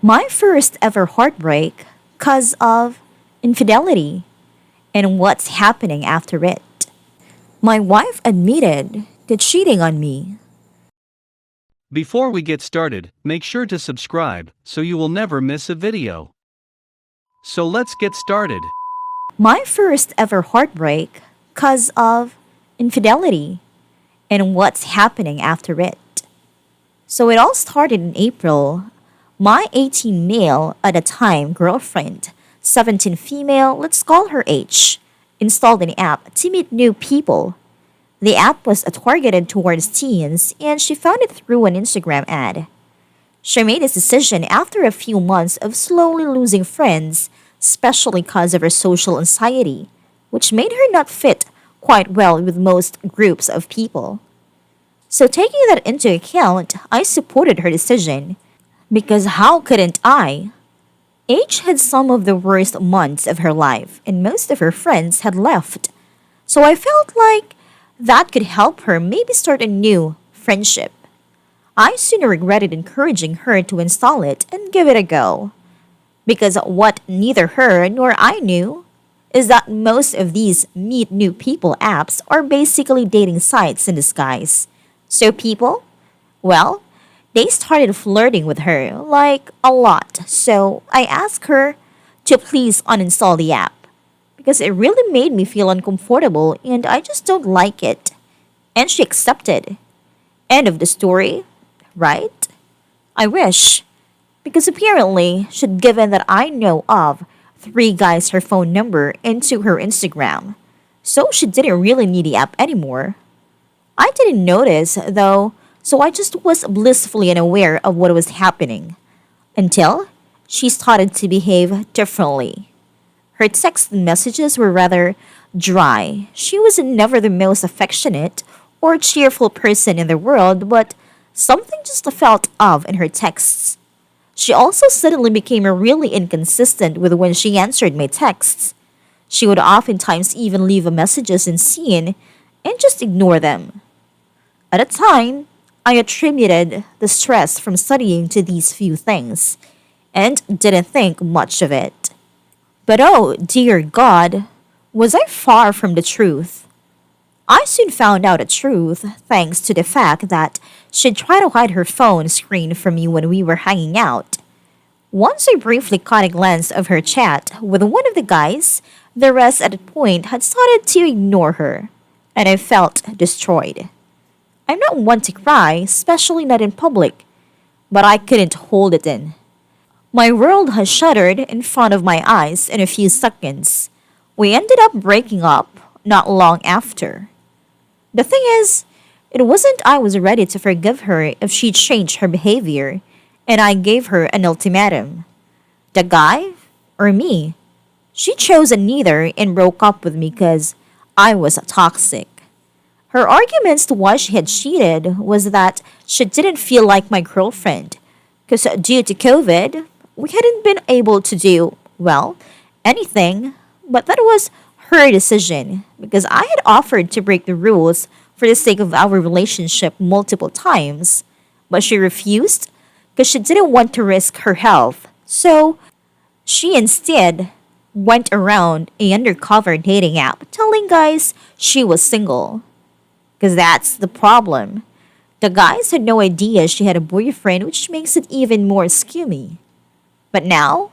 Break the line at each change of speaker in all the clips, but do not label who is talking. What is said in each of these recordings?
My first ever heartbreak because of infidelity and what's happening after it. My wife admitted to cheating on me.
Before we get started, make sure to subscribe so you will never miss a video. So let's get started.
My first ever heartbreak because of infidelity and what's happening after it. So it all started in April. My 18 male at the time girlfriend, 17 female, let's call her H, installed an app to meet new people. The app was targeted towards teens and she found it through an Instagram ad. She made this decision after a few months of slowly losing friends, especially because of her social anxiety, which made her not fit quite well with most groups of people. So, taking that into account, I supported her decision. Because how couldn't I? H had some of the worst months of her life, and most of her friends had left. So, I felt like that could help her maybe start a new friendship. I sooner regretted encouraging her to install it and give it a go. Because what neither her nor I knew is that most of these meet new people apps are basically dating sites in disguise. So people, well, they started flirting with her, like a lot. So I asked her to please uninstall the app because it really made me feel uncomfortable and I just don't like it. And she accepted. End of the story, right? I wish. Because apparently, she'd given that I know of three guys her phone number into her Instagram. So she didn't really need the app anymore. I didn't notice, though, so I just was blissfully unaware of what was happening. Until she started to behave differently. Her text messages were rather dry. She was never the most affectionate or cheerful person in the world, but something just felt off in her texts. She also suddenly became really inconsistent with when she answered my texts. She would oftentimes even leave messages unseen and just ignore them. At the time, I attributed the stress from studying to these few things and didn't think much of it. But oh, dear God, was I far from the truth? I soon found out the truth thanks to the fact that she'd try to hide her phone screen from me when we were hanging out. Once I briefly caught a glance of her chat with one of the guys, the rest at that point had started to ignore her, and I felt destroyed. I'm not one to cry, especially not in public, but I couldn't hold it in. My world has shuttered in front of my eyes in a few seconds. We ended up breaking up not long after. The thing is, it wasn't I was ready to forgive her if she changed her behavior, and I gave her an ultimatum. The guy or me? She chose neither and broke up with me because I was toxic. Her arguments to why she had cheated was that she didn't feel like my girlfriend because due to COVID, we hadn't been able to do, well, anything, but that was her decision because I had offered to break the rules for the sake of our relationship multiple times, but she refused because she didn't want to risk her health. So she instead went around a undercover dating app telling guys she was single. Because that's the problem. The guys had no idea she had a boyfriend, which makes it even more skewy. But now,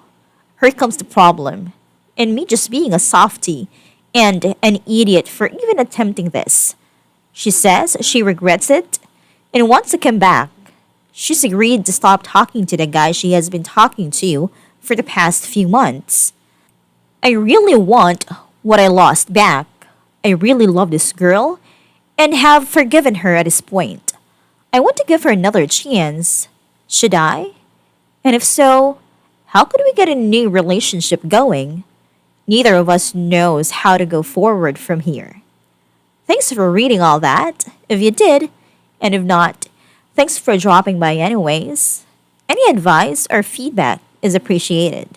here comes the problem. And me just being a softie and an idiot for even attempting this. She says she regrets it and wants to come back. She's agreed to stop talking to the guy she has been talking to for the past few months. I really want what I lost back. I really love this girl and have forgiven her at this point. I want to give her another chance. Should I? And if so, how could we get a new relationship going? Neither of us knows how to go forward from here. Thanks for reading all that, if you did, and if not, thanks for dropping by anyways. Any advice or feedback is appreciated.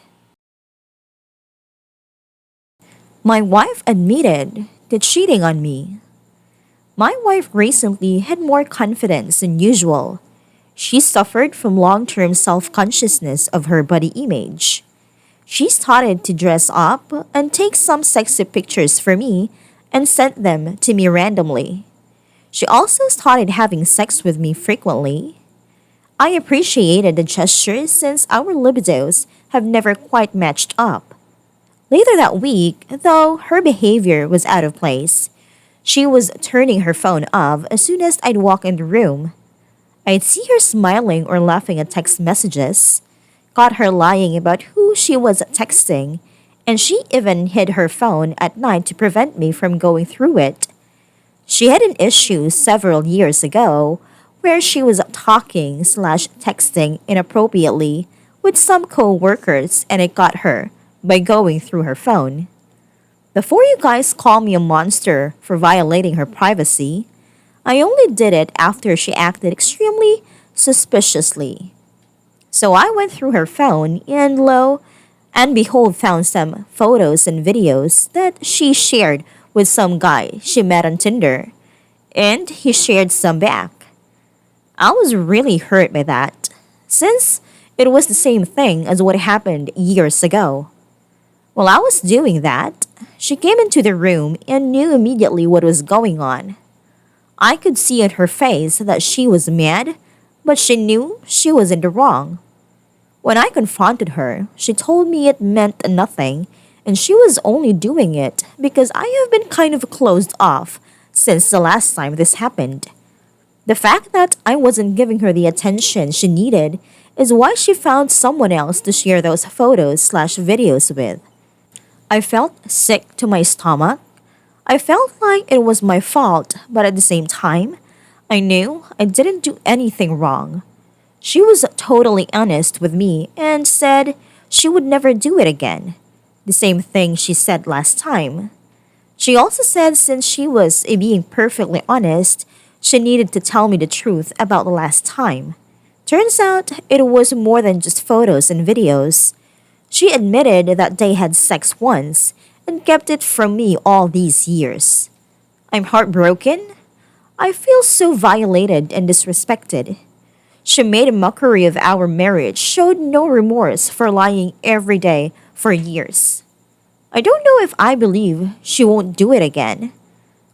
My wife admitted to cheating on me. My wife recently had more confidence than usual. She suffered from long term self consciousness of her body image. She started to dress up and take some sexy pictures for me and sent them to me randomly. She also started having sex with me frequently. I appreciated the gesture since our libidos have never quite matched up. Later that week, though her behavior was out of place, she was turning her phone off as soon as I'd walk in the room. I'd see her smiling or laughing at text messages, caught her lying about who she was texting, and she even hid her phone at night to prevent me from going through it. She had an issue several years ago where she was talking slash texting inappropriately with some co-workers and it got her by going through her phone. Before you guys call me a monster for violating her privacy, I only did it after she acted extremely suspiciously. So I went through her phone and lo and behold found some photos and videos that she shared with some guy she met on Tinder. And he shared some back. I was really hurt by that, since it was the same thing as what happened years ago. While I was doing that, she came into the room and knew immediately what was going on. I could see in her face that she was mad, but she knew she was in the wrong. When I confronted her, she told me it meant nothing and she was only doing it because I have been kind of closed off since the last time this happened. The fact that I wasn't giving her the attention she needed is why she found someone else to share those photos slash videos with. I felt sick to my stomach. I felt like it was my fault, but at the same time, I knew I didn't do anything wrong. She was totally honest with me and said she would never do it again. The same thing she said last time. She also said since she was being perfectly honest, she needed to tell me the truth about the last time. Turns out it was more than just photos and videos. She admitted that they had sex once and kept it from me all these years. I'm heartbroken. I feel so violated and disrespected. She made a mockery of our marriage, showed no remorse for lying every day for years. I don't know if I believe she won't do it again.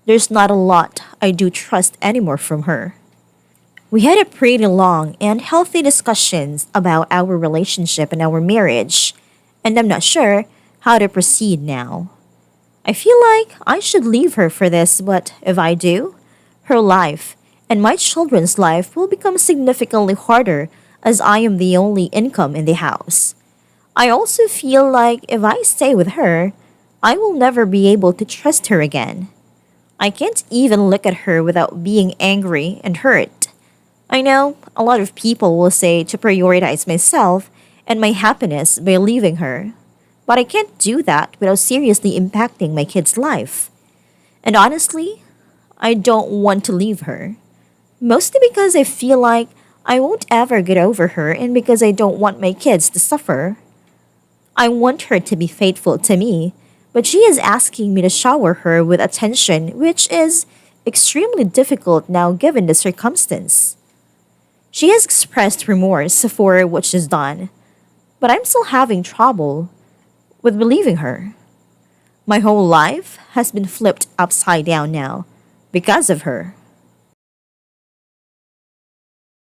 There's not a lot I do trust anymore from her. We had a pretty long and healthy discussions about our relationship and our marriage, and I'm not sure how to proceed now. I feel like I should leave her for this, but if I do, her life and my children's life will become significantly harder as I am the only income in the house. I also feel like if I stay with her, I will never be able to trust her again. I can't even look at her without being angry and hurt. I know a lot of people will say to prioritize myself and my happiness by leaving her, but I can't do that without seriously impacting my kid's life. And honestly, I don't want to leave her. Mostly because I feel like I won't ever get over her and because I don't want my kids to suffer. I want her to be faithful to me, but she is asking me to shower her with attention, which is extremely difficult now given the circumstance. She has expressed remorse for what she's done, but I'm still having trouble with believing her. My whole life has been flipped upside down now because of her.